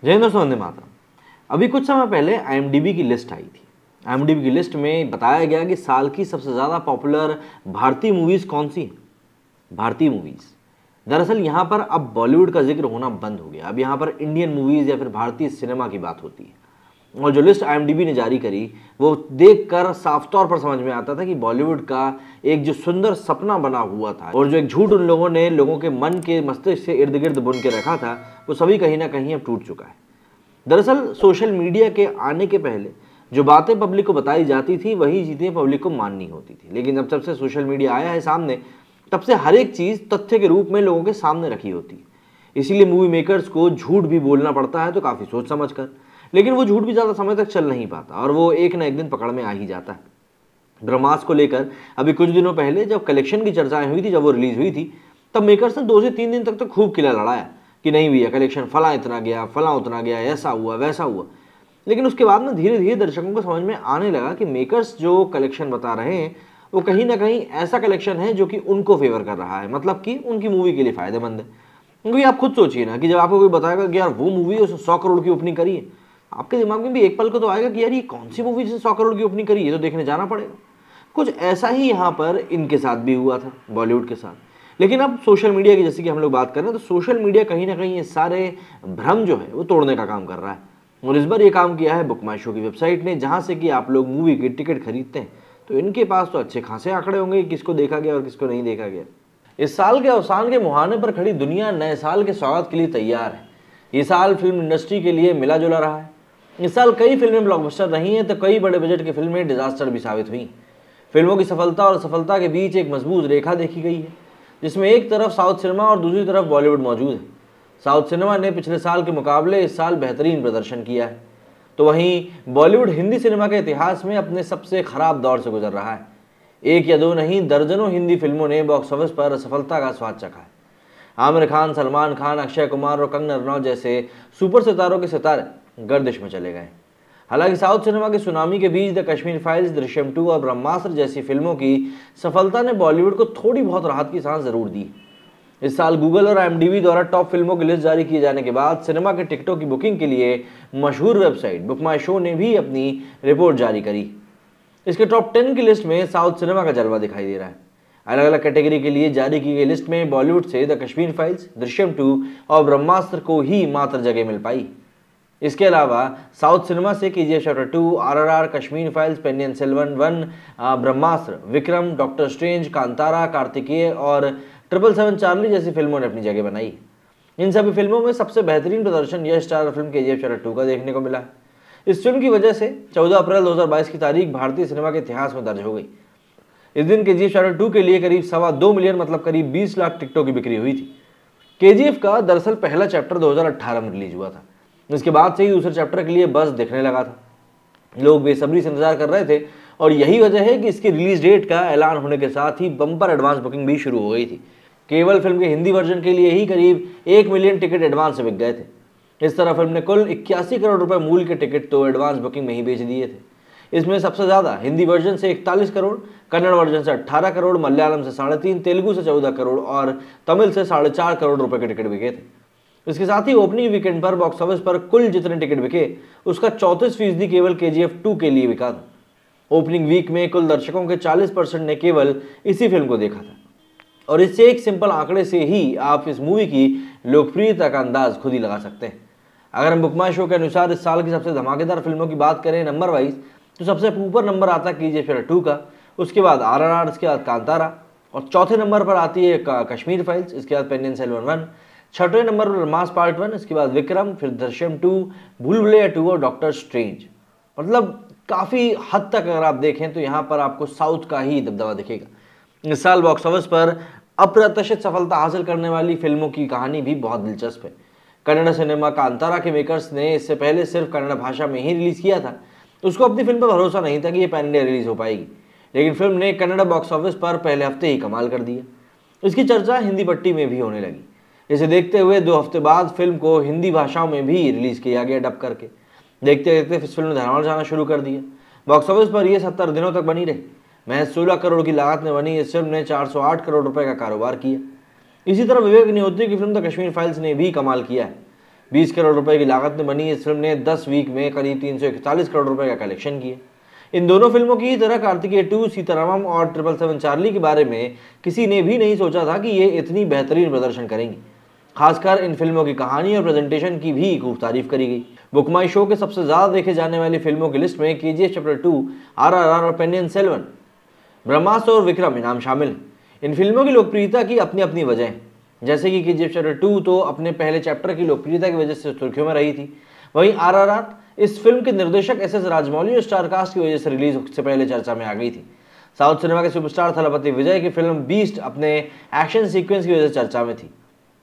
जय हिंद दोस्तों, वंदे मातरम। अभी कुछ समय पहले IMDb की लिस्ट आई थी। IMDb की लिस्ट में बताया गया कि साल की सबसे ज़्यादा पॉपुलर भारतीय मूवीज़ कौन सी हैं। भारतीय मूवीज़, दरअसल यहाँ पर अब बॉलीवुड का जिक्र होना बंद हो गया। अब यहाँ पर इंडियन मूवीज़ या फिर भारतीय सिनेमा की बात होती है। और जो लिस्ट IMDb ने जारी करी वो देखकर साफ तौर पर समझ में आता था कि बॉलीवुड का एक जो सुंदर सपना बना हुआ था और जो एक झूठ उन लोगों ने लोगों के मन के मस्तिष्क से इर्द गिर्द बुन के रखा था, वो सभी कहीं ना कहीं अब टूट चुका है। दरअसल सोशल मीडिया के आने के पहले जो बातें पब्लिक को बताई जाती थी वही चीज़ें पब्लिक को माननी होती थी, लेकिन जब से सोशल मीडिया आया है सामने, तब से हर एक चीज़ तथ्य के रूप में लोगों के सामने रखी होती है। इसीलिए मूवी मेकर्स को झूठ भी बोलना पड़ता है, तो काफ़ी सोच समझ कर, लेकिन वो झूठ भी ज़्यादा समय तक चल नहीं पाता और वो एक ना एक दिन पकड़ में आ ही जाता है। ब्रह्मास्त्र को लेकर अभी कुछ दिनों पहले जब कलेक्शन की चर्चाएं हुई थी, जब वो रिलीज हुई थी, तब मेकर्स ने 2 से 3 दिन तक तो खूब किला लड़ाया कि नहीं भैया कलेक्शन फला इतना गया, फला उतना गया, ऐसा हुआ वैसा हुआ। लेकिन उसके बाद में धीरे धीरे दर्शकों को समझ में आने लगा कि मेकर्स जो कलेक्शन बता रहे हैं वो कहीं ना कहीं ऐसा कलेक्शन है जो कि उनको फेवर कर रहा है, मतलब कि उनकी मूवी के लिए फायदेमंद है। क्योंकि आप खुद सोचिए ना कि जब आपको कोई बताएगा कि यार वो मूवी उसने 100 करोड़ की ओपनिंग करी है, आपके दिमाग में भी एक पल को तो आएगा कि यार ये कौन सी मूवी जिसने 100 करोड़ की ओपनिंग करी है, तो देखने जाना पड़ेगा। कुछ ऐसा ही यहाँ पर इनके साथ भी हुआ था, बॉलीवुड के साथ। लेकिन अब सोशल मीडिया की जैसे कि हम लोग बात कर रहे हैं, तो सोशल मीडिया कहीं ना कहीं ये सारे भ्रम जो है वो तोड़ने का काम कर रहा है। और इस बार ये काम किया है बुक माई शो की वेबसाइट ने, जहाँ से कि आप लोग मूवी की टिकट खरीदते हैं तो इनके पास तो अच्छे खासे आंकड़े होंगे किसको देखा गया और किसको नहीं देखा गया। इस साल के अवसान के मुहाने पर खड़ी दुनिया नए साल के स्वागत के लिए तैयार है। ये साल फिल्म इंडस्ट्री के लिए मिला जुला रहा है। इस साल कई फिल्में ब्लॉकबस्टर रही हैं तो कई बड़े बजट की फिल्में डिजास्टर भी साबित हुई। फिल्मों की सफलता और असफलता के बीच एक मजबूत रेखा देखी गई है, जिसमें एक तरफ साउथ सिनेमा और दूसरी तरफ बॉलीवुड मौजूद है। साउथ सिनेमा ने पिछले साल के मुकाबले इस साल बेहतरीन प्रदर्शन किया है, तो वहीं बॉलीवुड हिंदी सिनेमा के इतिहास में अपने सबसे खराब दौर से गुजर रहा है। एक या दो नहीं, दर्जनों हिंदी फिल्मों ने बॉक्स ऑफिस पर असफलता का स्वाद चखा है। आमिर खान, सलमान खान, अक्षय कुमार और कंगना रनौत जैसे सुपर सितारों के सितारे गर्दिश में चले गए। हालांकि साउथ सिनेमा के सुनामी के बीच द कश्मीर फाइल्स, दृश्यम 2 और ब्रह्मास्त्र जैसी फिल्मों की सफलता ने बॉलीवुड को थोड़ी बहुत राहत की सांस जरूर दी। इस साल गूगल और IMDb द्वारा टॉप फिल्मों की लिस्ट जारी किए जाने के बाद सिनेमा के टिकटों की बुकिंग के लिए मशहूर वेबसाइट बुक माई शो ने भी अपनी रिपोर्ट जारी करी। इसके टॉप 10 की लिस्ट में साउथ सिनेमा का जलवा दिखाई दे रहा है। अलग अलग कैटेगरी के लिए जारी की गई लिस्ट में बॉलीवुड से द कश्मीर फाइल्स, दृश्यम 2 और ब्रह्मास्त्र को ही मात्र जगह मिल पाई। इसके अलावा साउथ सिनेमा से KGF chapter 2, RRR, Kashmir files, Ponniyin Selvan 1, Brahmastra, Vikram, doctor Strange, Kantara, Karthikeya और 777 चार्ली जैसी फिल्मों ने अपनी जगह बनाई। इन सभी फिल्मों में सबसे बेहतरीन प्रदर्शन यश स्टारर फिल्म KGF चैप्टर 2 का देखने को मिला है। इस फिल्म की वजह से 14 अप्रैल 2022 की तारीख भारतीय सिनेमा के इतिहास में दर्ज हो गई। इस दिन KGF चैप्टर 2 के लिए करीब 2.25 मिलियन, मतलब करीब 20 लाख टिकटों की बिक्री हुई थी। KGF का दरअसल पहला चैप्टर 2018 में रिलीज हुआ था। इसके बाद से ही दूसरे चैप्टर के लिए बस दिखने लगा था। लोग बेसब्री से इंतजार कर रहे थे और यही वजह है कि इसके रिलीज डेट का ऐलान होने के साथ ही बम्पर एडवांस बुकिंग भी शुरू हो गई थी। केवल फिल्म के हिंदी वर्जन के लिए ही करीब 1 मिलियन टिकट एडवांस से बिक गए थे। इस तरह फिल्म ने कुल 81 करोड़ रुपए मूल्य के टिकट तो एडवांस बुकिंग में ही बेच दिए थे। इसमें सबसे ज्यादा हिंदी वर्जन से 41 करोड़, कन्नड़ वर्जन से 18 करोड़, मलयालम से 3.5, तेलुगु से 14 करोड़ और तमिल से 4.5 करोड़ रुपए के टिकट बिके थे। इसके साथ ही ओपनिंग वीकेंड पर बॉक्स ऑफिस पर कुल जितने टिकट बिके उसका 34% केवल KGF 2 के लिए बिका था। ओपनिंग वीक में कुल दर्शकों के 40% ने केवल इसी फिल्म को देखा था। और इससे एक सिंपल आंकड़े से ही आप इस मूवी की लोकप्रियता का अंदाज खुद ही लगा सकते हैं। अगर हम बुक माई शो के अनुसार इस साल की सबसे धमाकेदार फिल्मों की बात करें नंबर वाइज, तो सबसे ऊपर नंबर आता है KGF चैप्टर 2 का, उसके बाद RRR, इसके बाद कांतारा और चौथे नंबर पर आती है कश्मीर फाइल्स, इसके बाद पेनियन सेल्वन 1, छठवें नंबर पर मास पार्ट 1, इसके बाद विक्रम, फिर दृश्यम 2, भूल भुलैया 2 और डॉक्टर स्ट्रेंज। मतलब काफ़ी हद तक अगर आप देखें तो यहाँ पर आपको साउथ का ही दबदबा दिखेगा। इस साल बॉक्स ऑफिस पर अप्रत्याशित सफलता हासिल करने वाली फिल्मों की कहानी भी बहुत दिलचस्प है। कन्नड़ सिनेमा कांतारा के मेकर्स ने इससे पहले सिर्फ कन्नड़ भाषा में ही रिलीज किया था। उसको अपनी फिल्म पर भरोसा नहीं था कि ये पैन इंडिया रिलीज हो पाएगी, लेकिन फिल्म ने कन्नड़ बॉक्स ऑफिस पर पहले हफ्ते ही कमाल कर दिया। इसकी चर्चा हिंदी पट्टी में भी होने लगी। इसे देखते हुए 2 हफ्ते बाद फिल्म को हिंदी भाषाओं में भी रिलीज किया गया डब करके। देखते देखते इस फिल्म ने धमाल जाना शुरू कर दिया। बॉक्स ऑफिस पर यह 70 दिनों तक बनी रही। महज 16 करोड़ की लागत में बनी इस फिल्म ने 408 करोड़ रुपए का कारोबार किया। इसी तरह विवेक निहोत्री की फिल्म द कश्मीर फाइल्स ने भी कमाल किया है। 20 करोड़ रुपए की लागत में बनी इस फिल्म ने 10 वीक में करीब 341 करोड़ रुपए का कलेक्शन किया। इन दोनों फिल्मों की तरह कार्तिकेय 2, सीतारामम और 777 चार्ली के बारे में किसी ने भी नहीं सोचा था कि ये इतनी बेहतरीन प्रदर्शन करेंगी। खासकर इन फिल्मों की कहानी और प्रेजेंटेशन की भी खूब तारीफ करी गई। बुक माई शो के सबसे ज्यादा देखे जाने वाली फिल्मों की लिस्ट में KGF चैप्टर 2, RRR और पेनियन सेल्वन, ब्रह्मास्त्र और विक्रम इनाम शामिल हैं। इन फिल्मों की लोकप्रियता की अपनी अपनी वजह है। जैसे कि KGF चैप्टर 2 तो अपने पहले चैप्टर की लोकप्रियता की वजह से सुर्खियों में रही थी, वहीं RRR इस फिल्म के निर्देशक SS राजमौली और स्टार कास्ट की वजह से रिलीज से पहले चर्चा में आ गई थी। साउथ सिनेमा के सुपरस्टार थलपति विजय की फिल्म बीस्ट अपने एक्शन सीक्वेंस की वजह से चर्चा में थी,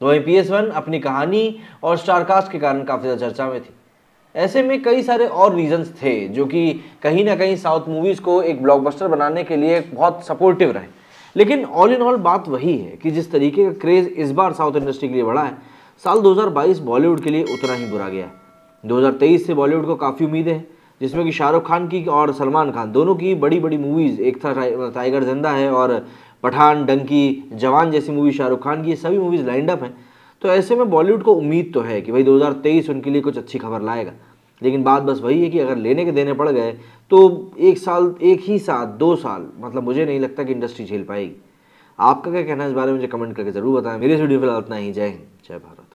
तो वहीं PS1 अपनी कहानी और स्टार कास्ट के कारण काफी ज्यादा चर्चा में थी। ऐसे में कई सारे और रीजंस थे जो कि कहीं ना कहीं साउथ मूवीज को एक ब्लॉकबस्टर बनाने के लिए बहुत सपोर्टिव रहे। लेकिन ऑल इन ऑल बात वही है कि जिस तरीके का क्रेज इस बार साउथ इंडस्ट्री के लिए बढ़ा है, साल 2022 बॉलीवुड के लिए उतना ही बुरा गया है। 2023 से बॉलीवुड को काफ़ी उम्मीदें हैं, जिसमें कि शाहरुख खान की और सलमान खान दोनों की बड़ी बड़ी मूवीज़, एक था टाइगर जिंदा है और पठान, डंकी, जवान जैसी मूवी शाहरुख खान की, सभी मूवीज़ लाइंड अप हैं। तो ऐसे में बॉलीवुड को उम्मीद तो है कि भाई 2023 उनके लिए कुछ अच्छी खबर लाएगा। लेकिन बात बस वही है कि अगर लेने के देने पड़ गए तो एक साल, एक ही साथ 2 साल, मतलब मुझे नहीं लगता कि इंडस्ट्री झेल पाएगी। आपका क्या कहना है इस बारे में मुझे कमेंट करके ज़रूर बताएं। मेरी इस वीडियो फिलहाल इतना ही। जय हिंद, जय भारत।